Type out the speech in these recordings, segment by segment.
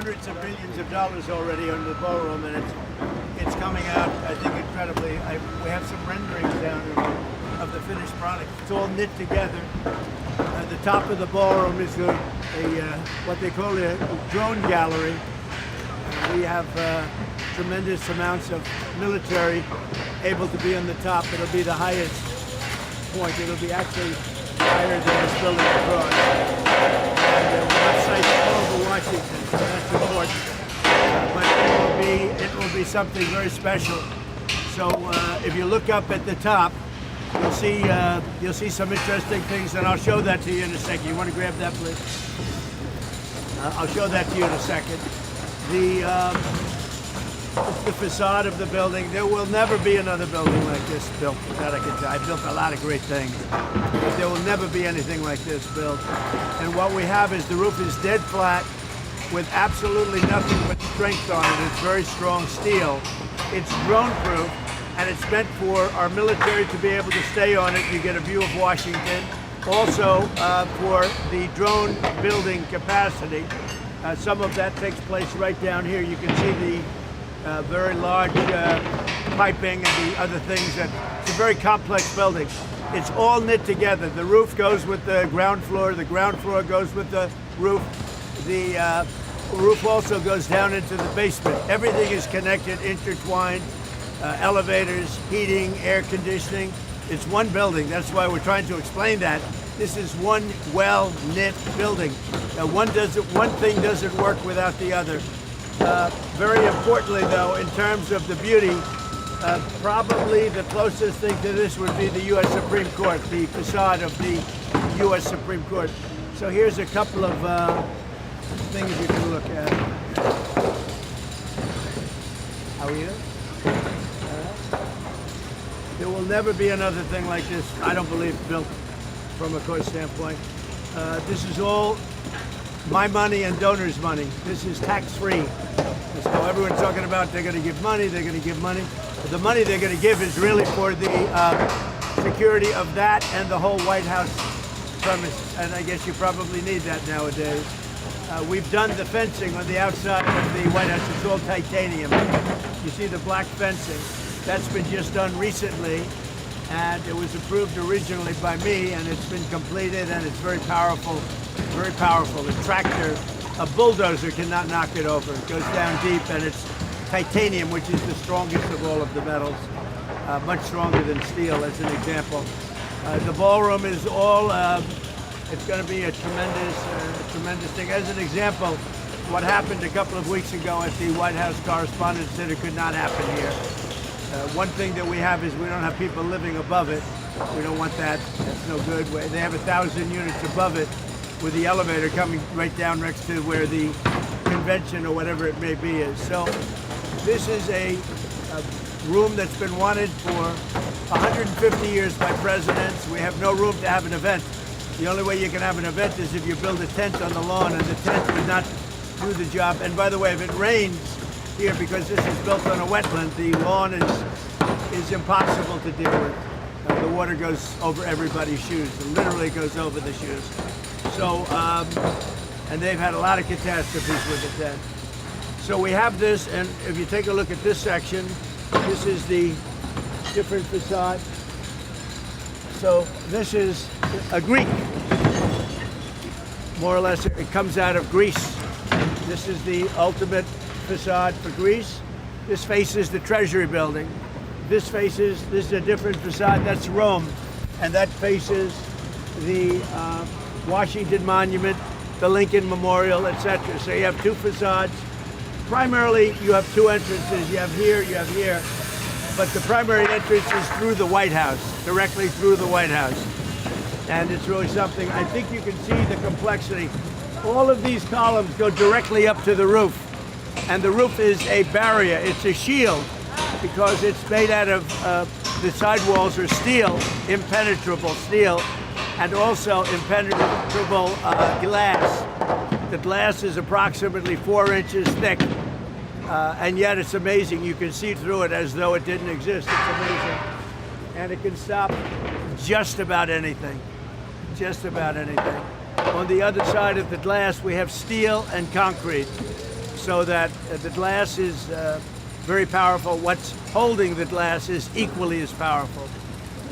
hundreds of billions of dollars already on the ballroom, and it's coming out, I think, incredibly. We have some renderings down of the finished product. It's all knit together. At the top of the ballroom is what they call a drone gallery. We have tremendous amounts of military able to be on the top. It'll be the highest point. It'll be actually higher than this building across. And we'll have sites all over Washington, so that's important. But it will be something very special. So if you look up at the top, you'll see some interesting things, and I'll show that to you in a second. You want to grab that, please? I'll show that to you in a second. The facade of the building. There will never be another building like this built. That I can tell. I built a lot of great things, but there will never be anything like this built. And what we have is the roof is dead flat with absolutely nothing but strength on it. It's very strong steel. It's drone-proof, and it's meant for our military to be able to stay on it. You get a view of Washington. Also, for the drone building capacity, some of that takes place right down here. You can see the very large piping and the other things. It's a very complex building. It's all knit together. The roof goes with the ground floor. The ground floor goes with the roof. The roof also goes down into the basement. Everything is connected, intertwined. Elevators, heating, air conditioning. It's one building. That's why we're trying to explain that. This is one well-knit building. One thing doesn't work without the other. Very importantly, though, in terms of the beauty, probably the closest thing to this would be the U.S. Supreme Court, the facade of the U.S. Supreme Court. So here's a couple of things you can look at. How are you? There will never be another thing like this, I don't believe, built from a cost standpoint. This is all my money and donors' money. This is tax-free. So everyone's talking about they're going to give money, they're going to give money. But the money they're going to give is really for the security of that and the whole White House premise. And I guess you probably need that nowadays. We've done the fencing on the outside of the White House. It's all titanium. You see the black fencing. That's been just done recently, and it was approved originally by me, and it's been completed, and it's very powerful, very powerful. A tractor, a bulldozer cannot knock it over. It goes down deep, and it's titanium, which is the strongest of all of the metals, much stronger than steel, as an example. The ballroom is all, it's going to be a tremendous thing. As an example, what happened a couple of weeks ago at the White House Correspondents' Center could not happen here. One thing that we have is we don't have people living above it. We don't want that. That's no good. They have 1,000 units above it with the elevator coming right down next to where the convention or whatever it may be is. So this is a room that's been wanted for 150 years by presidents. We have no room to have an event. The only way you can have an event is if you build a tent on the lawn, and the tent would not do the job. And by the way, if it rains here, because this is built on a wetland, the lawn is impossible to deal with. The water goes over everybody's shoes. It literally goes over the shoes. So, and they've had a lot of catastrophes with the tent. So we have this, and if you take a look at this section, this is the different facade. So this is a Greek, more or less. It comes out of Greece. This is the ultimate facade for Greece. This faces the Treasury building. This is a different facade. That's Rome, and that faces the Washington Monument, the Lincoln Memorial, etc. So you have two facades. Primarily, you have two entrances. You have here, but the primary entrance is through the White House, directly through the White House. And it's really something. I think you can see the complexity. All of these columns go directly up to the roof. And the roof is a barrier. It's a shield because it's made out of, the sidewalls are steel, impenetrable steel, and also impenetrable glass. The glass is approximately 4 inches thick, and yet it's amazing. You can see through it as though it didn't exist. It's amazing. And it can stop just about anything, On the other side of the glass, we have steel and concrete. so that the glass is very powerful. What's holding the glass is equally as powerful.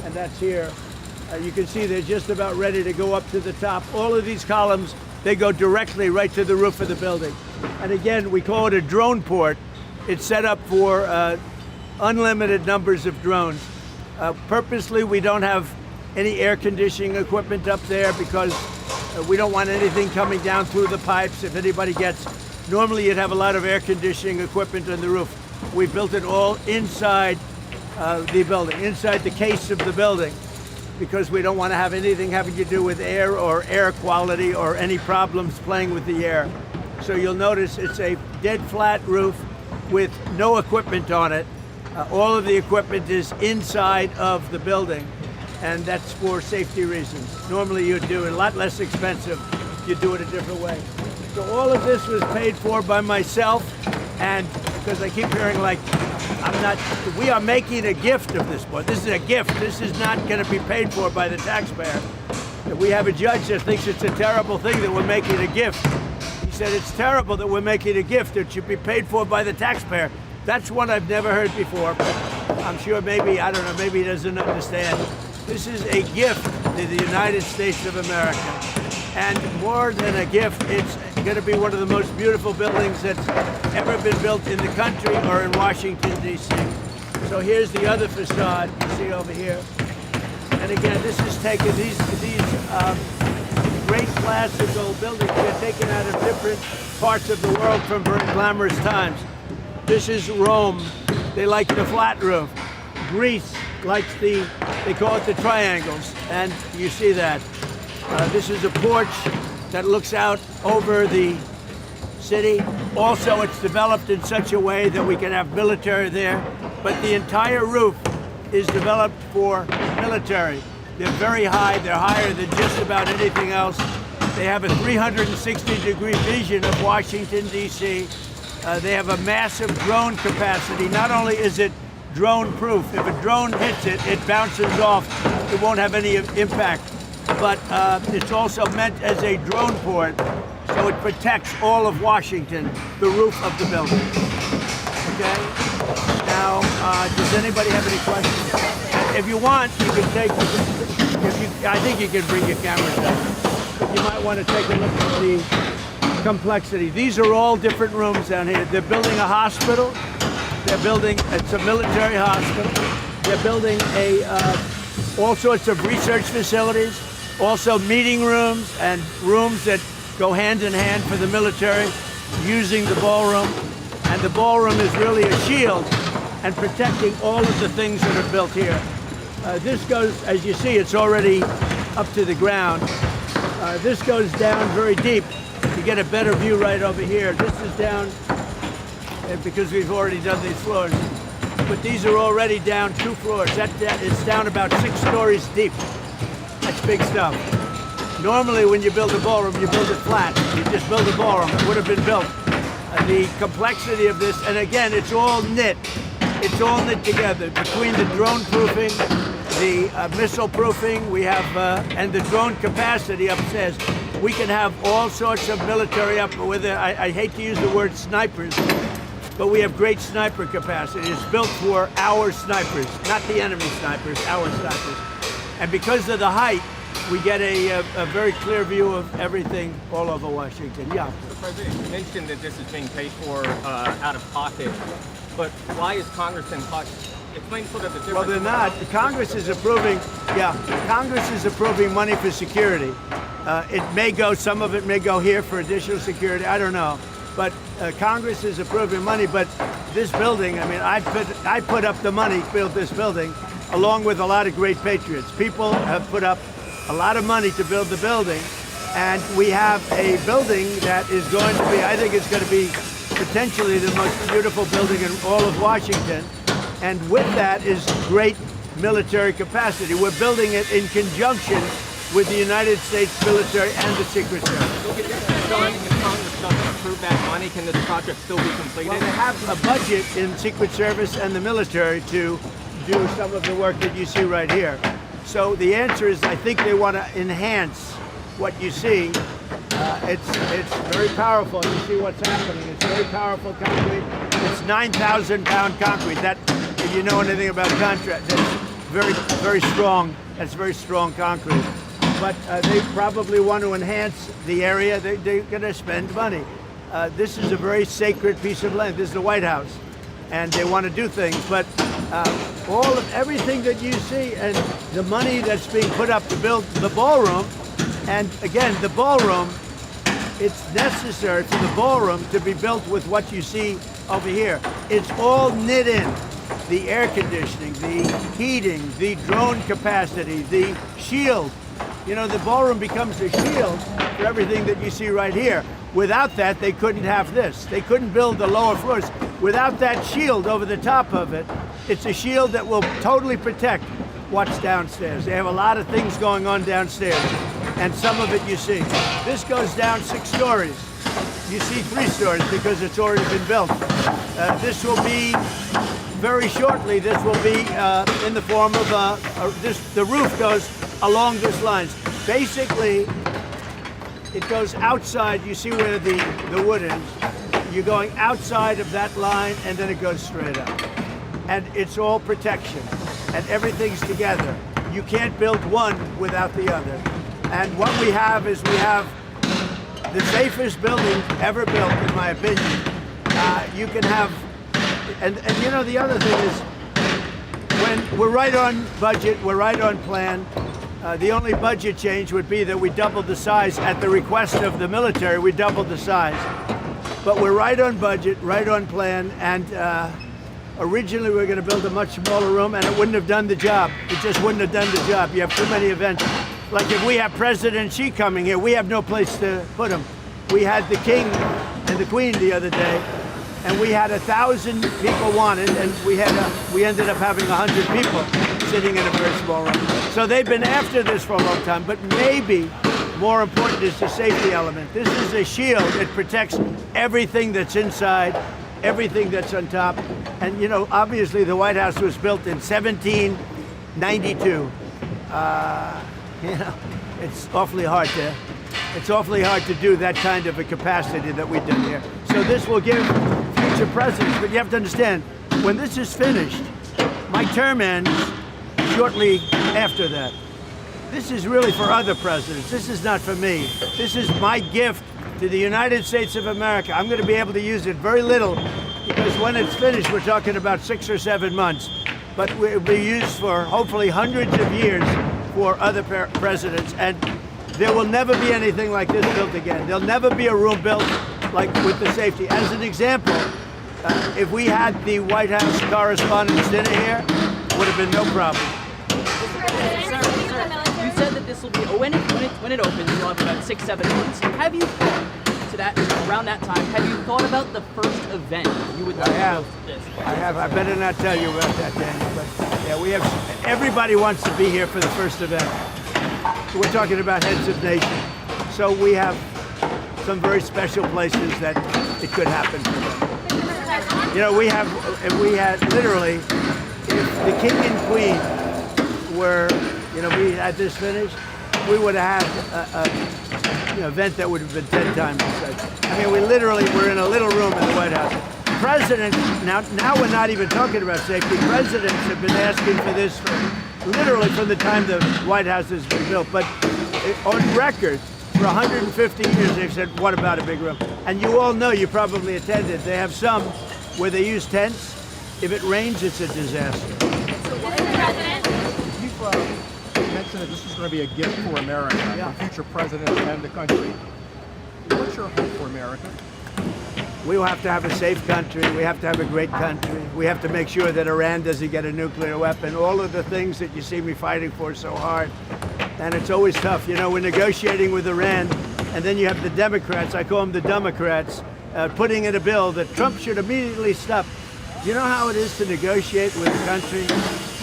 And that's here. You can see they're just about ready to go up to the top. All of these columns, they go directly right to the roof of the building. And again, we call it a drone port. It's set up for unlimited numbers of drones. Purposely, we don't have any air conditioning equipment up there because we don't want anything coming down through the pipes. If anybody gets, normally you'd have a lot of air conditioning equipment on the roof. We built it all inside the building, inside the case of the building, because we don't want to have anything having to do with air or air quality or any problems playing with the air. So you'll notice it's a dead flat roof with no equipment on it. All of the equipment is inside of the building, and that's for safety reasons. Normally you'd do it a lot less expensive. You do it a different way. So all of this was paid for by myself, and because I keep hearing like, we are making a gift of this board. This is a gift. This is not going to be paid for by the taxpayer. We have a judge that thinks it's a terrible thing that we're making a gift. He said it's terrible that we're making a gift. It should be paid for by the taxpayer. That's one I've never heard before, but I'm sure maybe, I don't know, maybe he doesn't understand. This is a gift to the United States of America. And more than a gift, it's going to be one of the most beautiful buildings that's ever been built in the country or in Washington, D.C. So here's the other facade you see over here. And again, this is taken, these great classical buildings are taken out of different parts of the world from very glamorous times. This is Rome. They like the flat roof. Greece likes they call it the triangles, and you see that. This is a porch that looks out over the city. Also, it's developed in such a way that we can have military there, but the entire roof is developed for military. They're very high. They're higher than just about anything else. They have a 360-degree vision of Washington, D.C. They have a massive drone capacity. Not only is it drone-proof, if a drone hits it, it bounces off. It won't have any impact. But it's also meant as a drone port, so it protects all of Washington, the roof of the building. Okay? Now, does anybody have any questions? If you want, you can take, I think you can bring your cameras down. But you might want to take a look at the complexity. These are all different rooms down here. They're building a hospital. They're building, it's a military hospital. They're building all sorts of research facilities, also meeting rooms and rooms that go hand in hand for the military using the ballroom. And the ballroom is really a shield and protecting all of the things that are built here. This goes, as you see, it's already up to the ground. This goes down very deep. You get a better view right over here. This is down because we've already done these floors. But these are already down 2 floors. It's down about 6 stories deep. That's big stuff. Normally when you build a ballroom, you build it flat. You just build a ballroom. It would have been built. The complexity of this, and again, it's all knit. It's all knit together between the drone proofing, the missile proofing, we have, and the drone capacity upstairs. We can have all sorts of military up with it. I hate to use the word snipers, but we have great sniper capacity. It's built for our snipers, not the enemy snipers, our snipers. And because of the height, we get a very clear view of everything all over Washington. Yeah. So President, you mentioned that this is being paid for out of pocket, but why is Congress in pocket? Explain sort of the difference. Well, they're not. Congress is approving, Congress is approving money for security. It may go, some of it may go here for additional security, I don't know. But Congress is approving money, but this building, I mean, I put up the money, built this building, along with a lot of great patriots. People have put up a lot of money to build the building, and we have a building that is going to be, I think it's going to be potentially the most beautiful building in all of Washington. And with that is great military capacity. We're building it in conjunction with the United States military and the Secret Service. So if Congress doesn't approve that money, can this project still be completed? Well, they have a budget in Secret Service and the military to do some of the work that you see right here. So the answer is, I think they want to enhance what you see, It's very powerful. You see what's happening. It's very powerful concrete. It's 9,000-pound concrete. That, if you know anything about contract, that's very strong. That's very strong concrete. But they probably want to enhance the area. They're going to spend money. This is a very sacred piece of land. This is the White House, and they want to do things. But everything that you see and the money that's being put up to build the ballroom, and again, the ballroom, it's necessary for the ballroom to be built with what you see over here. It's all knit in. The air conditioning, the heating, the drone capacity, the shield. You know, the ballroom becomes a shield for everything that you see right here. Without that, they couldn't have this. They couldn't build the lower floors. Without that shield over the top of it, it's a shield that will totally protect what's downstairs. They have a lot of things going on downstairs, and some of it you see. This goes down 6 stories. You see 3 stories because it's already been built. This will be, very shortly, this will be in the form of the roof goes along this lines. Basically, it goes outside. You see where the wood is. You're going outside of that line, and then it goes straight up. And it's all protection, and everything's together. You can't build one without the other. And what we have is we have the safest building ever built, in my opinion. You can have, and you know, the other thing is, when we're right on budget, we're right on plan. The only budget change would be that we doubled the size at the request of the military. We doubled the size, but we're right on budget, right on plan. And originally we were going to build a much smaller room, and it wouldn't have done the job. It just wouldn't have done the job. You have too many events. Like if we have President Xi coming here, we have no place to put him. We had the King and the Queen the other day, and we had 1,000 people wanted, and we ended up having 100 people sitting in a very small room. So they've been after this for a long time, but maybe more important is the safety element. This is a shield. It protects everything that's inside, everything that's on top. And you know, obviously the White House was built in 1792. You know, it's awfully hard to do that kind of a capacity that we did here. So this will give future presidents, but you have to understand, when this is finished, my term ends shortly after that. This is really for other presidents. This is not for me. This is my gift to the United States of America. I'm going to be able to use it very little, because when it's finished, we're talking about 6 or 7 months. But it will be used for hopefully hundreds of years for other presidents. And there will never be anything like this built again. There'll never be a room built like with the safety. As an example, if we had the White House Correspondents' Dinner here, would have been no problem. You said that this will be, when it opens, you'll have about 6-7 months. Have you thought around that time, have you thought about the first event you would like to go to this? I have. I better not tell you about that, Daniel. But yeah, we have. Everybody wants to be here for the first event. We're talking about heads of nation, so we have some very special places that it could happen for them. You know, we had literally, if the King and Queen were, you know, we had this finished, we would have had an event that would have been 10 times the size. I mean, we literally were in a little room in the White House. Presidents, now we're not even talking about safety. Presidents have been asking for this literally from the time the White House has been built. But on record, for 150 years, they've said, what about a big room? And you all know, you probably attended, they have some where they use tents. If it rains, it's a disaster. You've mentioned that this is going to be a gift for America, for future presidents and the country. What's your hope for America? We will have to have a safe country. We have to have a great country. We have to make sure that Iran doesn't get a nuclear weapon. All of the things that you see me fighting for so hard. And it's always tough. You know, we're negotiating with Iran, and then you have the Democrats, I call them the Democrats, putting in a bill that Trump should immediately stop. You know how it is to negotiate with a country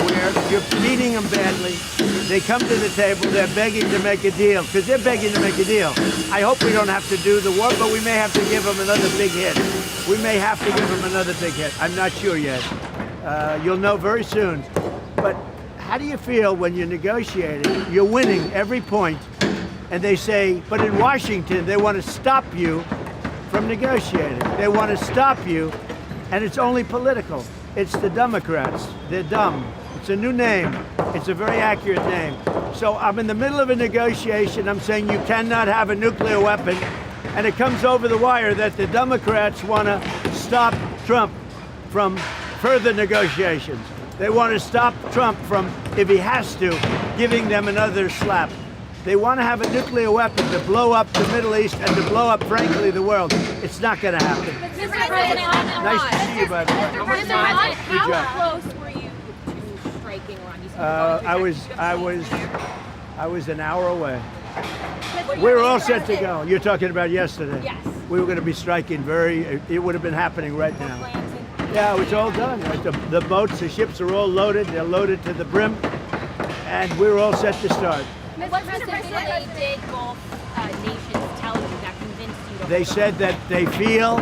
where you're beating them badly? They come to the table, they're begging to make a deal, because they're begging to make a deal. I hope we don't have to do the war, but we may have to give them another big hit. We may have to give them another big hit. I'm not sure yet. You'll know very soon. But how do you feel when you're negotiating? You're winning every point, And they say, but in Washington, they want to stop you from negotiating. They want to stop you, and it's only political. It's the Democrats. They're dumb. It's a new name. It's a very accurate name. So I'm in the middle of a negotiation. I'm saying you cannot have a nuclear weapon, and it comes over the wire that the Democrats want to stop Trump from further negotiations. They want to stop Trump from, if he has to, giving them another slap. They want to have a nuclear weapon to blow up the Middle East and to blow up, frankly, the world. It's not going to happen. Mr. President, Nice to see you, buddy. Mr. President, how close were you to striking Iran? I was an hour away. We were all set to go. You're talking about yesterday. Yes. We were going to be striking it would have been happening right now. Yeah, it was all done. The boats, the ships are all loaded. They're loaded to the brim. And we were all set to start. Mr. President, did both nations tell you that convinced you to They said that they feel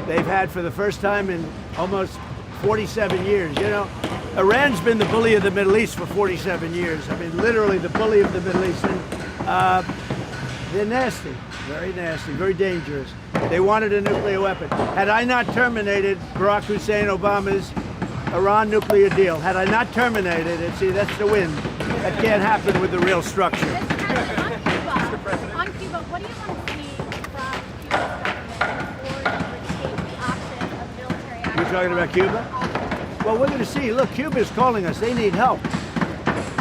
they've had for the first time in almost 47 years. You know, Iran's been the bully of the Middle East for 47 years. I mean, literally the bully of the Middle East. And, they're nasty, very dangerous. They wanted a nuclear weapon. Had I not terminated Barack Hussein Obama's Iran nuclear deal, had I not terminated it, see, that's the win. That can't happen with the real structure. On Cuba, what do you want to see from Cuba's government before you would take the option of military action? You're talking about Cuba? Well, we're going to see. Look, Cuba is calling us. They need help.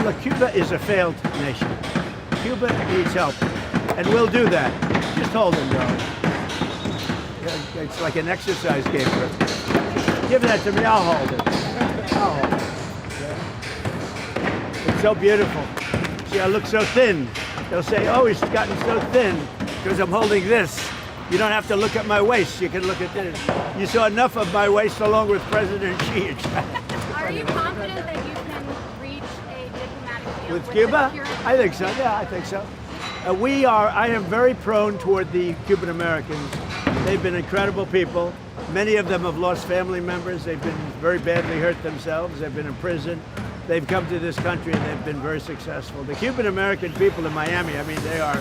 Look, Cuba is a failed nation. Cuba needs help. And we'll do that. Just hold them, darling. It's like an exercise game for us. Give that to me. I'll hold it. I'll hold it. It's so beautiful. See, I look so thin. They'll say, oh, he's gotten so thin because I'm holding this. You don't have to look at my waist. You can look at this. You saw enough of my waist along with President Xi. Are you confident that you can reach a diplomatic deal With Cuba? I think so. Yeah, I think so. I am very prone toward the Cuban Americans. They've been incredible people. Many of them have lost family members. They've been very badly hurt themselves. They've been in prison. They've come to this country and they've been very successful. The Cuban American people in Miami, I mean, they are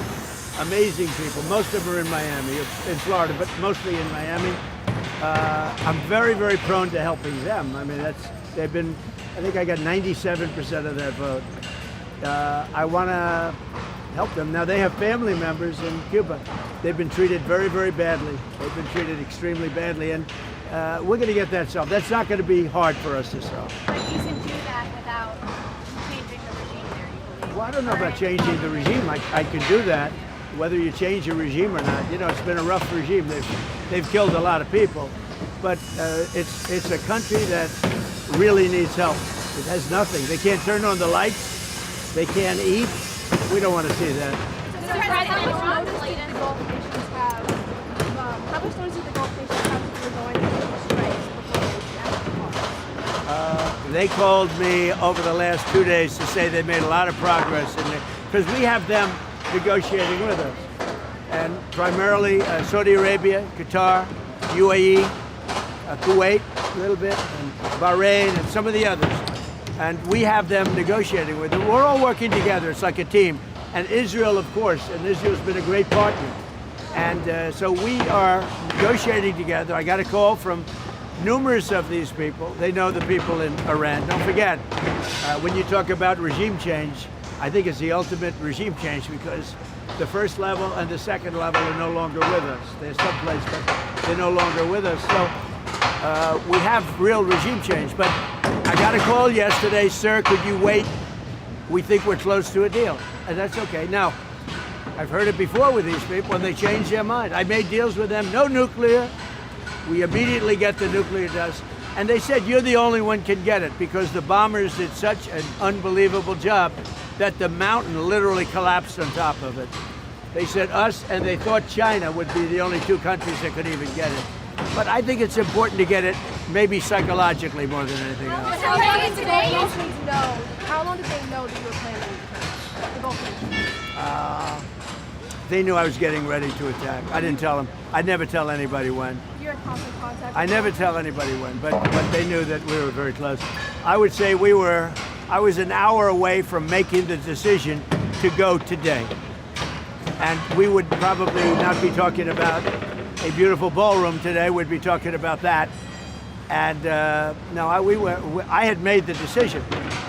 amazing people. Most of them are in Miami, in Florida, but mostly in Miami. I'm very, very prone to helping them. I mean, I think I got 97% of that vote. I want to help them. Now, they have family members in Cuba. They've been treated very, very badly. They've been treated extremely badly, and we're going to get that solved. That's not going to be hard for us to solve. But you can do that without changing the regime there, you believe? Well, I don't know about changing the regime. I can do that, whether you change the regime or not. You know, it's been a rough regime. They've killed a lot of people, but it's a country that really needs help. It has nothing. They can't turn on the lights. They can't eat. We don't want to see that. How much notice did the Gulf nations have if you're going to strikes before they They called me over the last 2 days to say they made a lot of progress in there, because we have them negotiating with us. And primarily Saudi Arabia, Qatar, UAE, Kuwait a little bit, and Bahrain, and some of the others. And we have them negotiating with them. We're all working together. It's like a team. And Israel, of course, and Israel's been a great partner. And so we are negotiating together. I got a call from numerous of these people. They know the people in Iran. Don't forget, when you talk about regime change, I think it's the ultimate regime change, because the first level and the second level are no longer with us. They're someplace, but they're no longer with us. So we have real regime change. But I got a call yesterday, sir, could you wait? We think we're close to a deal. And that's okay. Now, I've heard it before with these people, and they change their mind. I made deals with them, no nuclear. We immediately get the nuclear dust. And they said, you're the only one can get it, because the bombers did such an unbelievable job that the mountain literally collapsed on top of it. They said us, and they thought China would be the only two countries that could even get it. But I think it's important to get it, maybe psychologically more than anything else. How long did they know that you were planning the Gulf nations? They knew I was getting ready to attack. I didn't tell them. I never tell anybody when. You're in constant contact. I never tell anybody when, but they knew that we were very close. I would say I was an hour away from making the decision to go today. And we would probably not be talking about a beautiful ballroom today. We'd be talking about that. And no, I had made the decision.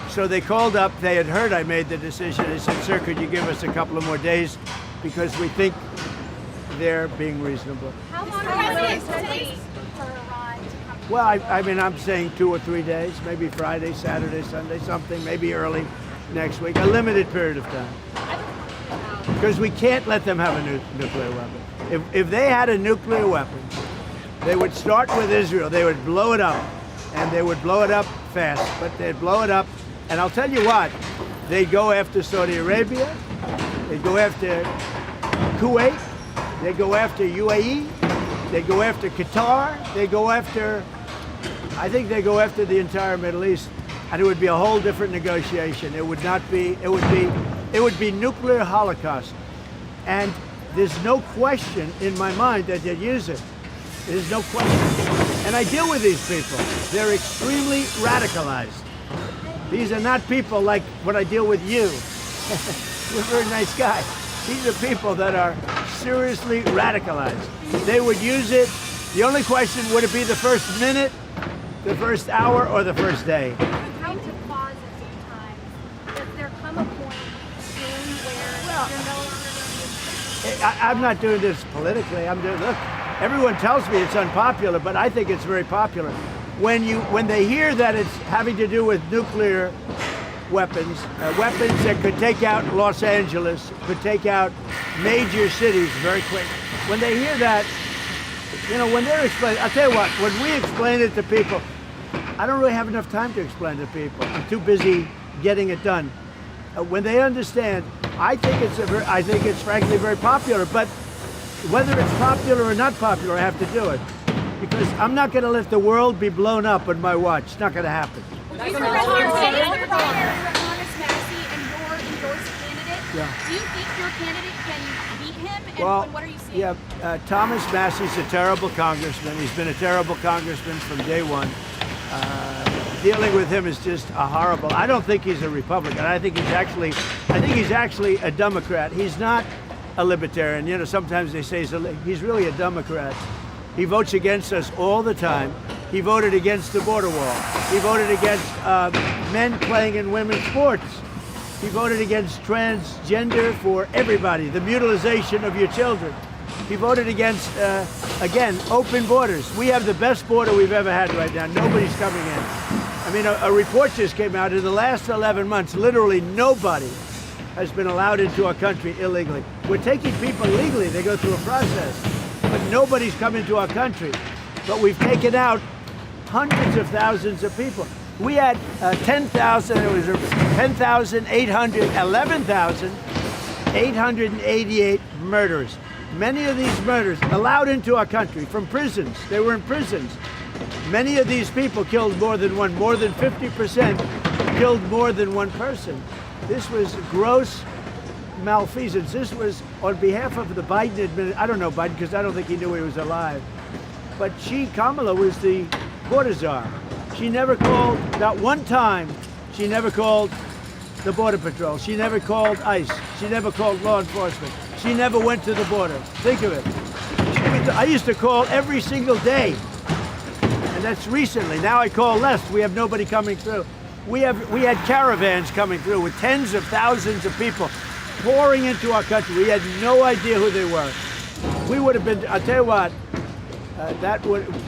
So they called up, they had heard I made the decision. They said, sir, could you give us a couple of more days? Because we think they're being reasonable. How long are you for Iran to come? Well, I mean, I'm saying 2 or 3 days, maybe Friday, Saturday, Sunday, something, maybe early next week, a limited period of time. Because we can't let them have a nuclear weapon. If they had a nuclear weapon, they would start with Israel, they would blow it up, and they would blow it up fast, but they'd blow it up, and I'll tell you what, they'd go after Saudi Arabia, they'd go after Kuwait, they'd go after UAE, they'd go after Qatar, they'd go after, I think they go after the entire Middle East, and it would be a whole different negotiation. It would not be, it would be nuclear holocaust. And there's no question in my mind that they'd use it. There's no question. And I deal with these people. They're extremely radicalized. These are not people like what I deal with you. You're a very nice guy. These are people that are seriously radicalized. They would use it. The only question, would it be the first minute, the first hour, or the first day? Come to pause at sometimes. Does there come a point soon where you're no longer going to be I'm not doing this politically. I'm doing, look, everyone tells me it's unpopular, but I think it's very popular. When they hear that it's having to do with nuclear weapons, weapons that could take out Los Angeles, could take out major cities very quick. When they hear that, you know, when they're explaining, I'll tell you what, when we explain it to people, I don't really have enough time to explain to people. I'm too busy getting it done. When they understand, I think it's frankly very popular, but whether it's popular or not popular, I have to do it. Because I'm not going to let the world be blown up on my watch. It's not going to happen. Congress Massey and your endorsed candidate. Yeah. Do you think your candidate can beat him? And Well, what are you seeing? yeah, Thomas Massey's a terrible congressman. He's been a terrible congressman from day one. Dealing with him is just a horrible. I don't think he's a Republican. I think he's actually a Democrat. He's not a libertarian. You know, sometimes they say he's really a Democrat. He votes against us all the time. He voted against the border wall. He voted against men playing in women's sports. He voted against transgender for everybody, the mutilization of your children. He voted against, again, open borders. We have the best border we've ever had right now. Nobody's coming in. I mean, a report just came out. In the last 11 months, literally nobody has been allowed into our country illegally. We're taking people legally. They go through a process. But nobody's come into our country. But we've taken out hundreds of thousands of people. We had 11,888 murders. Many of these murders allowed into our country from prisons. They were in prisons. Many of these people killed more than one. More than 50% killed more than one person. This was gross malfeasance. This was on behalf of the Biden administration. I don't know Biden because I don't think he knew he was alive. But Kamala was the border czar. She never called, not one time, she never called the Border Patrol. She never called ICE. She never called law enforcement. She never went to the border. Think of it. I used to call every single day. And that's recently. Now I call less. We have nobody coming through. We had caravans coming through with tens of thousands of people pouring into our country. We had no idea who they were. We would have been, I'll tell you what,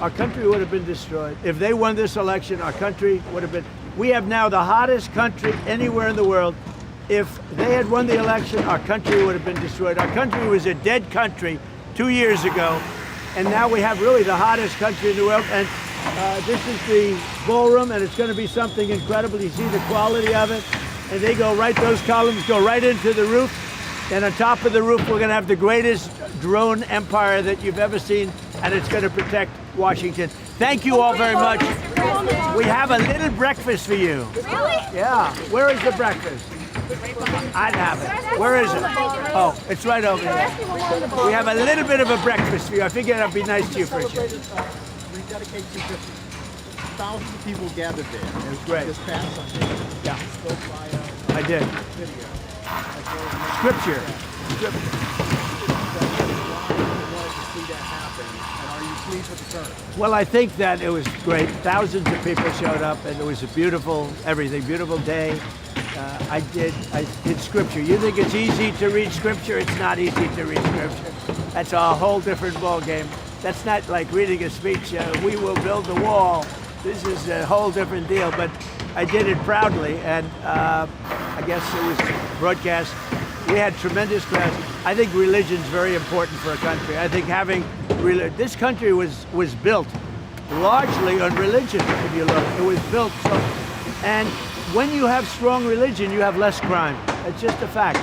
our country would have been destroyed. If they won this election, our country would have been, we have now the hottest country anywhere in the world. If they had won the election, our country would have been destroyed. Our country was a dead country 2 years ago, and now we have really the hottest country in the world. And this is the ballroom, and it's going to be something incredible. You see the quality of it, and they go right, those columns go right into the roof, and on top of the roof, we're going to have the greatest drone empire that you've ever seen, and it's going to protect Washington. Thank you all very much. We have a little breakfast for you. Really? Yeah. Where is the breakfast? I'd have it. Where is it? Oh, it's right over there. We have a little bit of a breakfast for you. I figured I'd be nice to you for a change. Rededicate 250. Thousands of people gathered there. It was great. This past Sunday. Yeah. Spoke by I did. video. Scripture. scripture. Are you pleased with the turn? Well, I think that it was great. Thousands of people showed up, and it was a beautiful beautiful day. I did scripture. You think it's easy to read scripture? It's not easy to read scripture. That's a whole different ball game. That's not like reading a speech. We will build the wall. This is a whole different deal. But I did it proudly, and I guess it was broadcast. We had tremendous crowds. I think religion's very important for a country. I think having this country was built largely on religion. If you look, it was built so, and when you have strong religion, you have less crime. It's just a fact.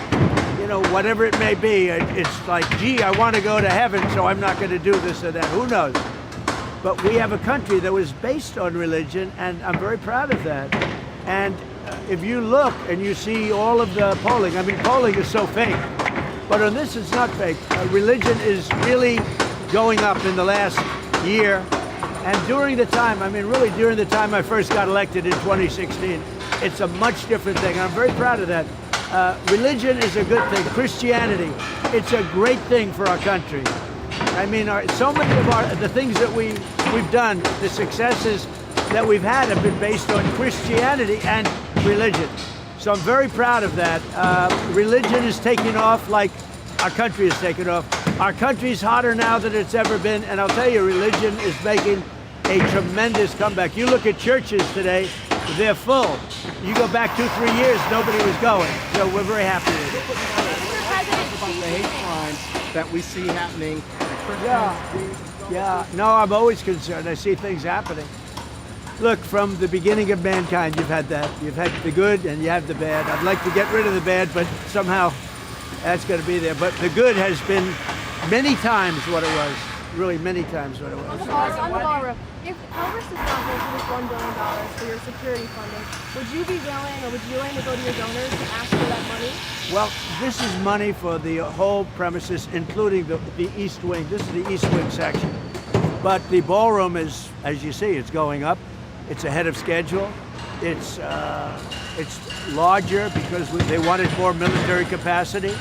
You know, whatever it may be, it's like, gee, I want to go to heaven, so I'm not going to do this or that. Who knows? But we have a country that was based on religion, and I'm very proud of that. And if you look and you see all of the polling, I mean, polling is so fake, but on this it's not fake. Religion is really going up in the last year. And during the time, I mean, really during the time I first got elected in 2016, it's a much different thing. I'm very proud of that. Religion is a good thing. Christianity, it's a great thing for our country. I mean, so many of the things that we've done, the successes that we've had have been based on Christianity and religion. So I'm very proud of that. Religion is taking off like our country is taking off. Our country's hotter now than it's ever been, and I'll tell you, religion is making a tremendous comeback. You look at churches today, they're full. You go back 2-3 years, nobody was going. So we're very happy with it. The hate crimes that we see happening. Yeah. No, I'm always concerned. I see things happening. Look, from the beginning of mankind, you've had that. You've had the good and you have the bad. I'd like to get rid of the bad, but somehow that's going to be there. But the good has been many times what it was. Really many times what it was. On the ballroom, if Congress does not vote for this $1 billion for your security funding, would you be willing, or would you willing to go to your donors and ask for that money? Well, this is money for the whole premises, including the East Wing. This is the East Wing section. But the ballroom is, as you see, it's going up. It's ahead of schedule. It's larger because they wanted more military capacity.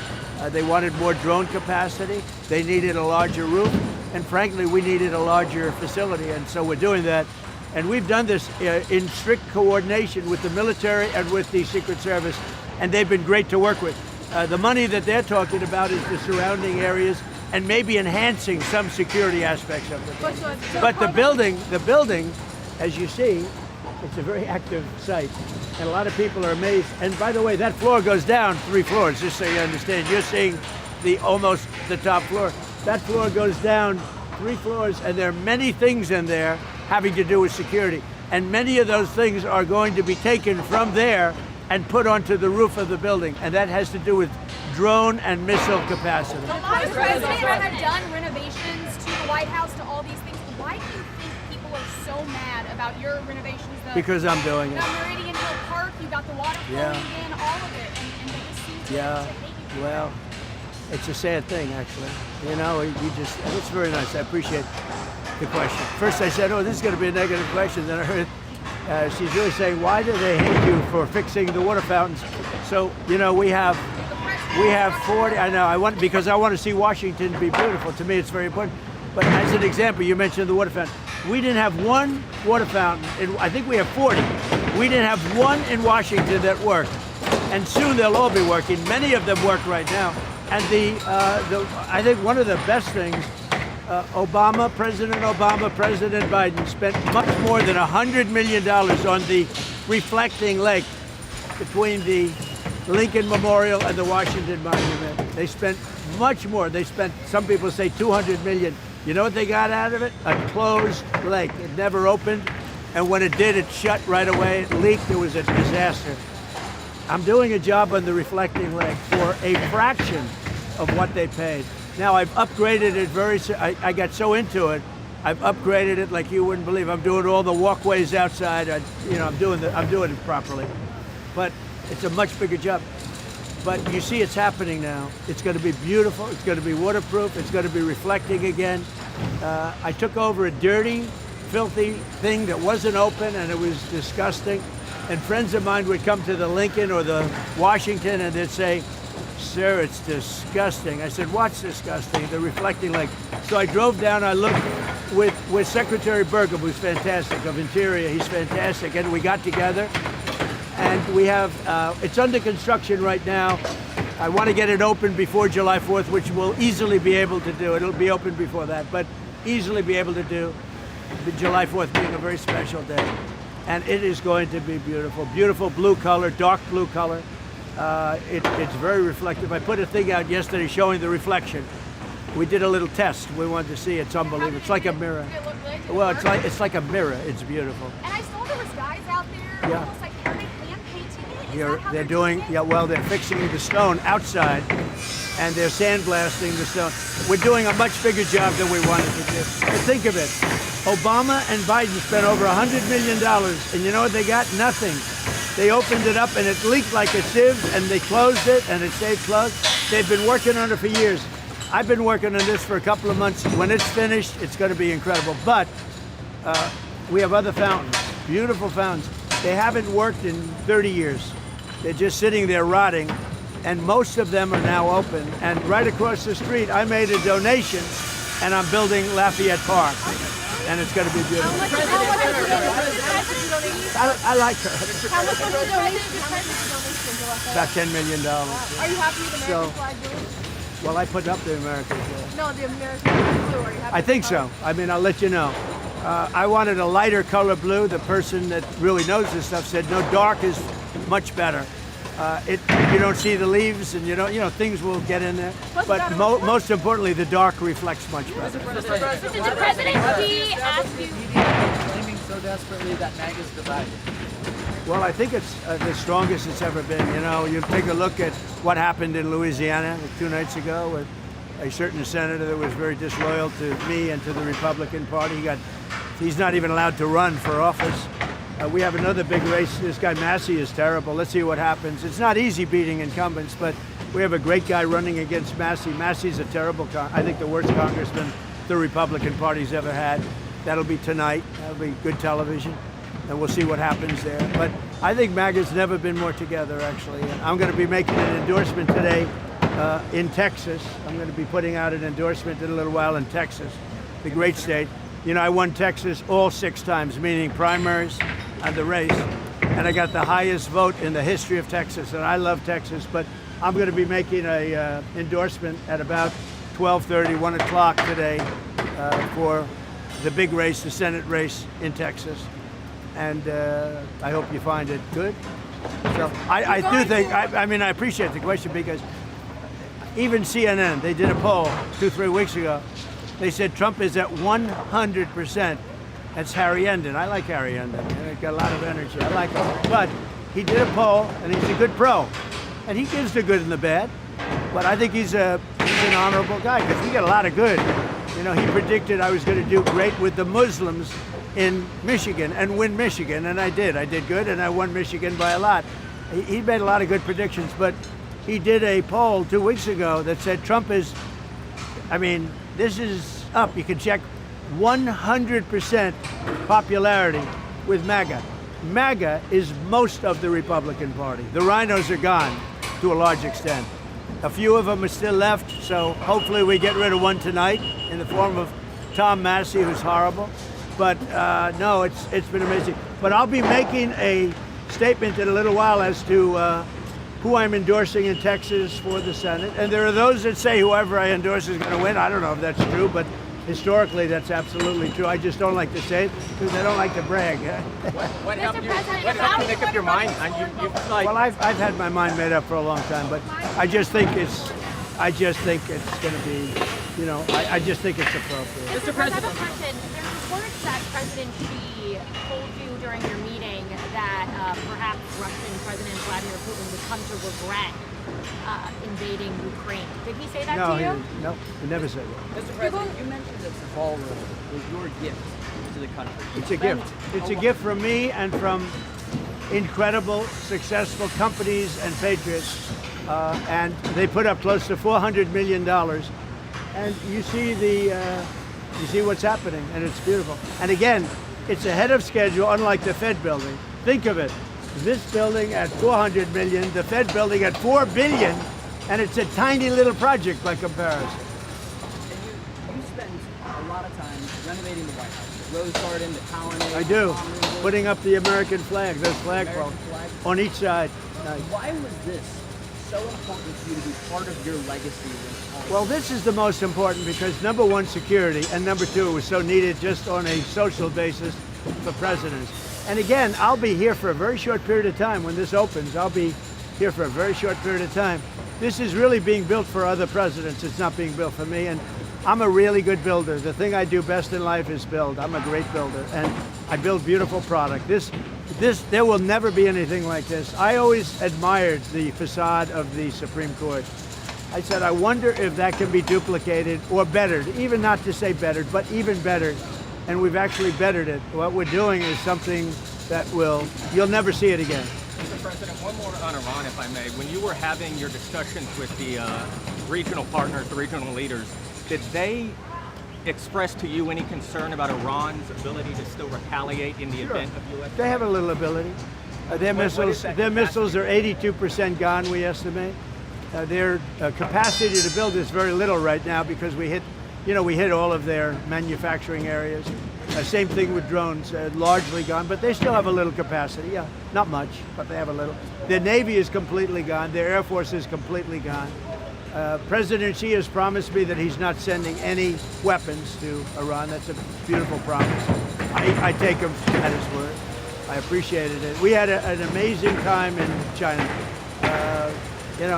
They wanted more drone capacity. They needed a larger roof. And frankly, we needed a larger facility. And so we're doing that. And we've done this in strict coordination with the military and with the Secret Service. And they've been great to work with. The money that they're talking about is the surrounding areas and maybe enhancing some security aspects of it. But the building, as you see, it's a very active site. And a lot of people are amazed. And by the way, that floor goes down 3 floors, just so you understand. You're seeing almost the top floor. That floor goes down 3 floors, and there are many things in there having to do with security. And many of those things are going to be taken from there and put onto the roof of the building. And that has to do with drone and missile capacity. The last president had done renovations to the White House, to all these things. Why do you think people are so mad about your renovations? Because I'm doing it. The Meridian Hill Park, you got the water flowing in, all of it, and they just seem to hate you for it. Well, it's a sad thing, actually. You know, it's very nice. I appreciate the question. First I said, oh, this is going to be a negative question. Then I heard she's really saying, why do they hate you for fixing the water fountains? So, you know, we have 40, I know, because I want to see Washington be beautiful. To me, it's very important. But as an example, you mentioned the water fountain. We didn't have one water fountain, I think we have 40. We didn't have one in Washington that worked. And soon they'll all be working. Many of them work right now. And I think one of the best things, President Obama, President Biden spent much more than $100 million on the reflecting lake between the Lincoln Memorial and the Washington Monument. They spent much more. They spent, some people say, $200 million. You know what they got out of it? A closed lake. It never opened. And when it did, it shut right away. It leaked. It was a disaster. I'm doing a job on the reflecting lake for a fraction of what they paid. Now I've upgraded it I got so into it, I've upgraded it like you wouldn't believe. I'm doing all the walkways outside. I'm doing it properly. But it's a much bigger job. But you see it's happening now. It's going to be beautiful. It's going to be waterproof. It's going to be reflecting again. I took over a dirty, filthy thing that wasn't open, and it was disgusting. And friends of mine would come to the Lincoln or the Washington and they'd say, sir, it's disgusting. I said, what's disgusting? They're reflecting like, so I drove down, I looked with Secretary Burgum, who's fantastic, of Interior, he's fantastic, and we got together, and we have, it's under construction right now. I want to get it open before July 4th, which we'll easily be able to do. It'll be open before that, but easily be able to do, the July 4th being a very special day. And it is going to be beautiful. Beautiful blue color, dark blue color. It's very reflective. I put a thing out yesterday showing the reflection. We did a little test. We wanted to see. It's unbelievable. It's like a mirror. Did it look good? Well, it's like a mirror. It's beautiful. And I saw there was guys out there, Yeah. almost like, are they hand painting it? Is Here, that how they're doing, it? yeah, well, they're fixing the stone outside, and they're sandblasting the stone. We're doing a much bigger job than we wanted to do. But think of it. Obama and Biden spent over $100 million, and you know what they got? Nothing. They opened it up, and it leaked like a sieve, and they closed it, and it stayed closed. They've been working on it for years. I've been working on this for a couple of months. When it's finished, it's going to be incredible. But we have other fountains, beautiful fountains. They haven't worked in 30 years. They're just sitting there rotting, and most of them are now open. And right across the street, I made a donation, and I'm building Lafayette Park, and it's going to be beautiful. How much was I like her. the donation? About $10 million. Are you happy with So- American flag blue? Well, I put up the American flag. No, the American flag blue. Are you happy? I think so. I mean, I'll let you know. I wanted a lighter color blue. The person that really knows this stuff said, no, dark is much better. You don't see the leaves, and you know, things will get in there. But most importantly, the dark reflects much better. Did the presidency ask you? Claiming so desperately that MAGA's divided. Well, I think it's the strongest it's ever been. You know, you take a look at what happened in Louisiana 2 nights ago with a certain senator that was very disloyal to me and to the Republican Party. He's not even allowed to run for office. We have another big race. This guy Massey is terrible. Let's see what happens. It's not easy beating incumbents, but we have a great guy running against Massey. Massey's a terrible, I think the worst congressman the Republican Party's ever had. That'll be tonight. That'll be good television, and we'll see what happens there. But I think MAGA's never been more together, actually. And I'm going to be making an endorsement today in Texas. I'm going to be putting out an endorsement in a little while in Texas, the great state. You know, I won Texas all 6 times, meaning primaries and the race, and I got the highest vote in the history of Texas, and I love Texas, but I'm going to be making a endorsement at about 12:30, 1 o'clock today for the big race, the Senate race in Texas, and I hope you find it good. So I do think, I mean, I appreciate the question, because even CNN, they did a poll 2-3 weeks ago. They said Trump is at 100%. That's Harry Endon. I like Harry Endon. He's got a lot of energy. I like him. But he did a poll, and he's a good pro. And he gives the good and the bad. But I think he's an honorable guy, because we get a lot of good. You know, he predicted I was going to do great with the Muslims in Michigan and win Michigan, and I did. I did good, and I won Michigan by a lot. He made a lot of good predictions, but he did a poll 2 weeks ago that said Trump is, I mean, this is up. You can check 100% popularity with MAGA. MAGA is most of the Republican Party. The rhinos are gone to a large extent. A few of them are still left, so hopefully we get rid of one tonight in the form of Tom Massey, who's horrible. But no, it's been amazing. But I'll be making a statement in a little while as to who I'm endorsing in Texas for the Senate. And there are those that say whoever I endorse is going to win. I don't know if that's true, but historically that's absolutely true. I just don't like to say it because I don't like to brag. What helped you? President, What helped you make up your mind? Well, I've had my mind made up for a long time, but I just think it's going to be, you know, I just think it's appropriate. Mr. President, I have a question. There's reports that President Xi told you during your meeting that perhaps Russian President Vladimir Putin would come to regret invading Ukraine. Did he say that No, to you? no, he never said that. Mr. President, you mentioned that the ballroom was your gift to the country. It's a gift. It's a gift from me and from incredible, successful companies and patriots. And they put up close to $400 million. And you see what's happening, and it's beautiful. And again, it's ahead of schedule, unlike the Fed building. Think of it. This building at $400 million, the Fed building at $4 billion, And it's a tiny little project by comparison. And you spend a lot of time renovating the White House, the Rose Garden, the colonnade. I do. Putting up the American flag, those flagpoles on each side. Nice. Why was this so important to you to be part of your legacy? Well, this is the most important because number one, security, and number two, it was so needed just on a social basis for presidents. And again, I'll be here for a very short period of time. When this opens, I'll be here for a very short period of time. This is really being built for other presidents. It's not being built for me. And I'm a really good builder. The thing I do best in life is build. I'm a great builder, and I build beautiful product. There will never be anything like this. I always admired the facade of the Supreme Court. I said, I wonder if that can be duplicated or bettered, even not to say bettered, but even bettered. And we've actually bettered it. What we're doing is something that you'll never see it again. Mr. President, one more on Iran, if I may. When you were having your discussions with the regional partners, the regional leaders, did they express to you any concern about Iran's ability to still retaliate in the event of U.S.? They have a little ability. Their missiles are 82% gone, we estimate. Their capacity to build is very little right now because we hit all of their manufacturing areas. Same thing with drones, largely gone, but they still have a little capacity. Yeah, not much, but they have a little. Their Navy is completely gone. Their Air Force is completely gone. President Xi has promised me that he's not sending any weapons to Iran. That's a beautiful promise. I take him at his word. I appreciated it. We had an amazing time in China.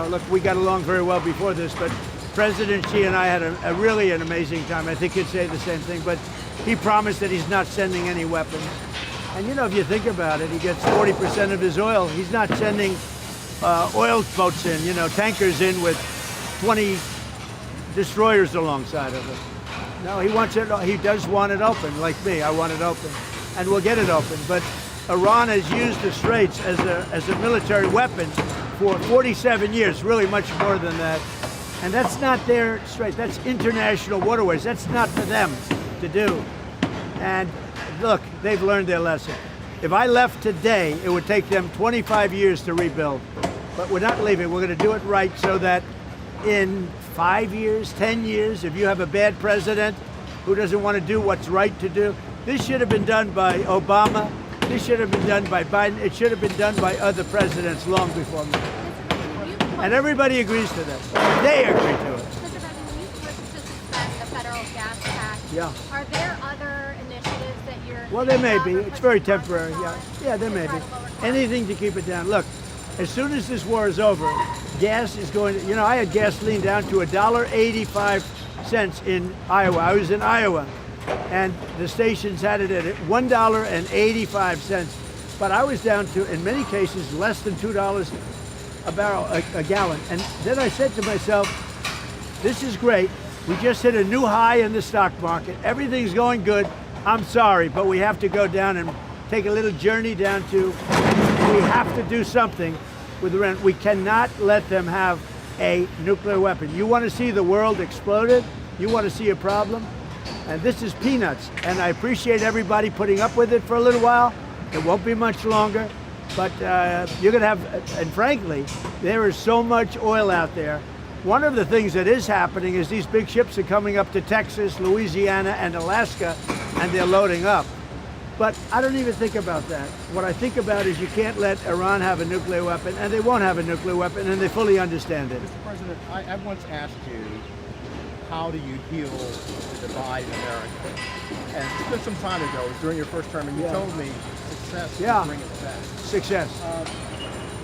Look, we got along very well before this, but President Xi and I had really an amazing time. I think he'd say the same thing, but he promised that he's not sending any weapons. And if you think about it, he gets 40% of his oil. He's not sending oil boats in, tankers in with 20 destroyers alongside of it. No, he wants it. He does want it open, like me. I want it open, and we'll get it open. But Iran has used the Straits as a military weapon for 47 years, really much more than that. And that's not their Straits. That's international waterways. That's not for them to do. And look, they've learned their lesson. If I left today, it would take them 25 years to rebuild. But we're not leaving. We're going to do it right so that in 5 years, 10 years, if you have a bad president who doesn't want to do what's right to do, this should have been done by Obama. This should have been done by Biden. It should have been done by other presidents long before me. And everybody agrees to this. They agree to it. Mr. President, when you push to suspend the federal gas tax, are there other initiatives that you're... Well, there may be. It's very temporary. Yeah, there may be. Anything to keep it down. Look, as soon as this war is over, gas is going to... I had gasoline down to $1.85 in Iowa. I was in Iowa, and the stations had it at $1.85. But I was down to, in many cases, less than $2 a barrel, a gallon. And then I said to myself, this is great. We just hit a new high in the stock market. Everything's going good. I'm sorry, but we have to go down and take a little journey down to, we have to do something with Iran. We cannot let them have a nuclear weapon. You want to see the world exploded? You want to see a problem? And this is peanuts. And I appreciate everybody putting up with it for a little while. It won't be much longer. But you're going to have, and frankly, there is so much oil out there. One of the things that is happening is these big ships are coming up to Texas, Louisiana, and Alaska, and they're loading up. But I don't even think about that. What I think about is you can't let Iran have a nuclear weapon, and they won't have a nuclear weapon, and they fully understand it. Mr. President, I once asked you, how do you heal the divide in America? And it's been some time ago, it was during your first term, and you told me success will bring it back. Success.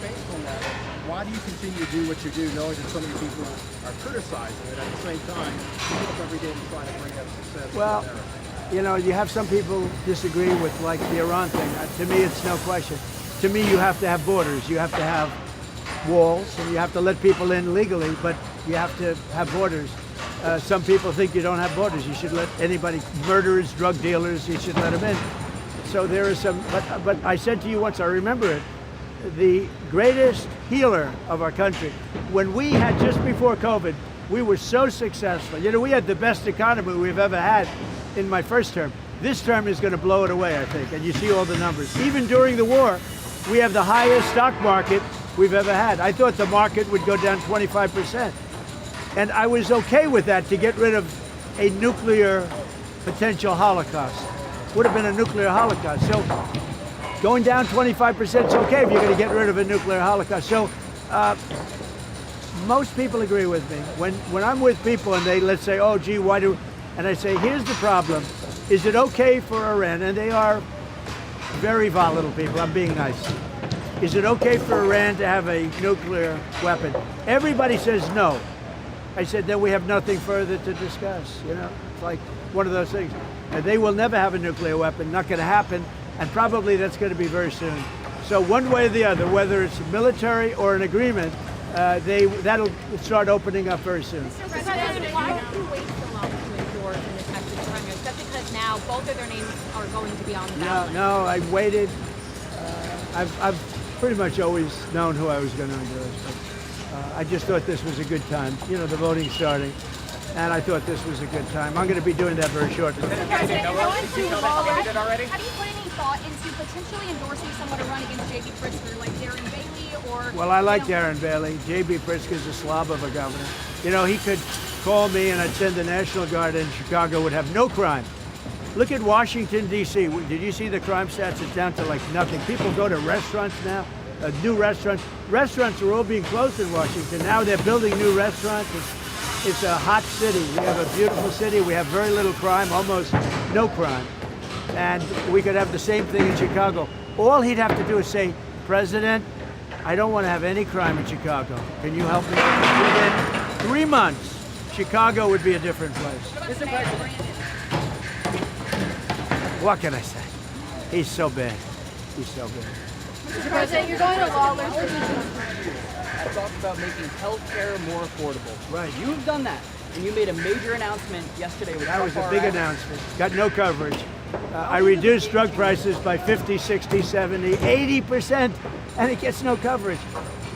Based on that, why do you continue to do what you do, knowing that so many people are criticizing it, at the same time, you get up every day to try to bring that success to America? You have some people disagree with, like, the Iran thing. To me, it's no question. To me, you have to have borders. You have to have walls, and you have to let people in legally, but you have to have borders. Some people think you don't have borders. You should let anybody, murderers, drug dealers, you should let them in. So there is some, but I said to you once, I remember it, the greatest healer of our country, when we had, just before COVID, we were so successful. We had the best economy we've ever had in my first term. This term is going to blow it away, I think, and you see all the numbers. Even during the war, we have the highest stock market. we've ever had. I thought the market would go down 25%. And I was okay with that to get rid of a nuclear potential holocaust. Would have been a nuclear holocaust. So going down 25% is okay if you're going to get rid of a nuclear holocaust. So most people agree with me. When I'm with people and they, let's say, oh, gee, why do, and I say, here's the problem. Is it okay for Iran, and they are very volatile people, I'm being nice. Is it okay for Iran to have a nuclear weapon? Everybody says no. I said, then we have nothing further to discuss, you know? It's like one of those things. And they will never have a nuclear weapon, not gonna happen, and probably that's gonna be very soon. So one way or the other, whether it's military or an agreement, that'll start opening up very soon. Mr. President, why did you wait so long to endorse in the Texas primary? Except because now both of their names are going to be on the ballot. No, I waited. I've pretty much always known who I was going to endorse, but I just thought this was a good time. You know, the voting's starting, and I thought this was a good time. I'm going to be doing that very shortly. Mr. President, you're going to Lawler. already? Have you put any thought into potentially endorsing someone to run against J.B. Pritzker, like Darren Bailey or? Well, I like Darren Bailey. J.B. Pritzker's a slob of a governor. You know, he could call me and I'd send the National Guard in Chicago, would have no crime. Look at Washington, D.C. Did you see the crime stats? It's down to like nothing. People go to restaurants now, new restaurants. Restaurants are all being closed in Washington. Now they're building new restaurants. It's a hot city. We have a beautiful city. We have very little crime, almost no crime. And we could have the same thing in Chicago. All he'd have to do is say, President, I don't want to have any crime in Chicago. Can you help me? Within 3 months, Chicago would be a different place. Mr. President, What can I say? He's so bad. He's so bad. Mr. President, you're going to Lawler. talk about making healthcare more affordable. Right. You've done that, and you made a major announcement yesterday with That was a big announcement. Got no coverage. I reduced drug prices by 50, 60, 70, 80%, and it gets no coverage.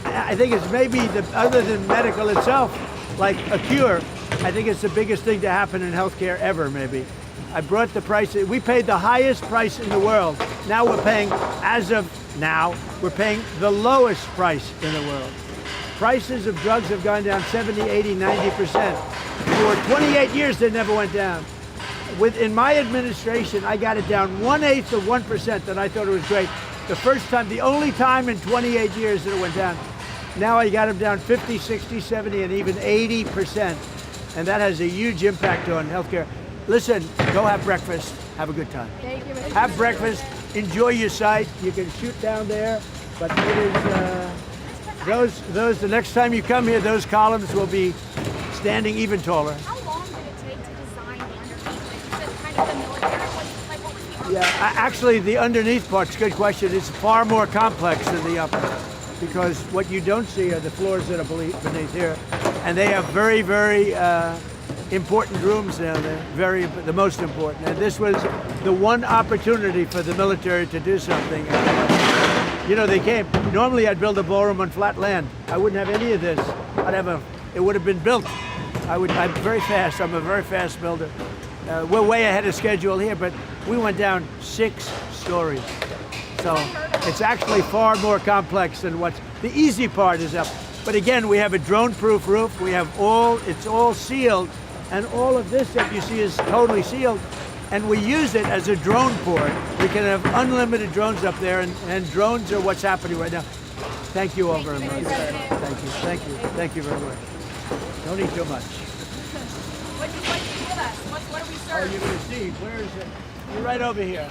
I think it's maybe, other than medical itself, like a cure, I think it's the biggest thing to happen in healthcare ever, maybe. I brought the price, we paid the highest price in the world. Now we're paying, as of now, we're paying the lowest price in the world. Prices of drugs have gone down 70, 80, 90%. For 28 years, they never went down. In my administration, I got it down 1/8 of 1%, and I thought it was great. The first time, the only time in 28 years that it went down. Now I got them down 50, 60, 70, and even 80%. And that has a huge impact on healthcare. Listen, go have breakfast. Have a good time. Thank you, Mr. Have breakfast. Enjoy your site. You can shoot down there, but it is the next time you come here, those columns will be standing even taller. How long did it take to design the underneath? Like you said, kind of the military. Like what was the Actually, the underneath part's a good question. It's far more complex than the upper, because what you don't see are the floors that are beneath here, and they have very, very important rooms down there, the most important. And this was the one opportunity for the military to do something. You know, they came. Normally, I'd build a ballroom on flat land. I wouldn't have any of this. It would have been built. I'm very fast. I'm a very fast builder. We're way ahead of schedule here, but we went down 6 stories. So it's actually far more complex than the easy part is up. But again, we have a drone-proof roof. We have it's all sealed, and all of this that you see is totally sealed. And we use it as a drone port. We can have unlimited drones up there, and drones are what's happening right now. Thank you all very much. Thank you. Thank you. Thank you very much. Don't eat too much. What do you give us? What do we serve? Oh, you're going to see. Where is it? You're right over here.